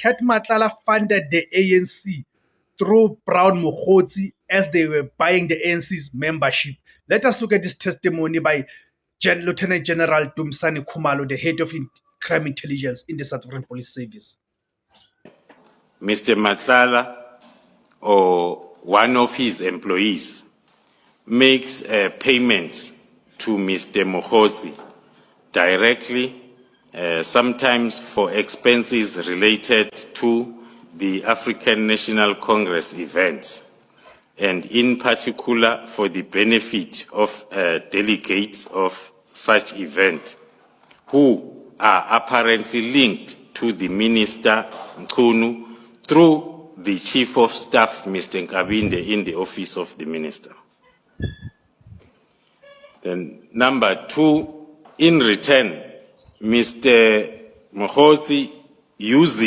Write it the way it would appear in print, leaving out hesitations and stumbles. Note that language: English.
Cat Matlala funded the ANC through Brown Mokgotsi as they were buying the ANC's membership. Let us look at this testimony by Lieutenant General Dumsani Khumalo, the head of crime intelligence in the South African Police Service. Mr. Matlala or one of his employees makes payments to Mr. Mokgotsi directly, sometimes for expenses related to the African National Congress events, and in particular for the benefit of delegates of such event who are apparently linked to the Minister Mkhunu through the Chief of Staff, Mr. Nkabinde, in the office of the Minister. Then number two, in return, Mr. Mokgotsi uses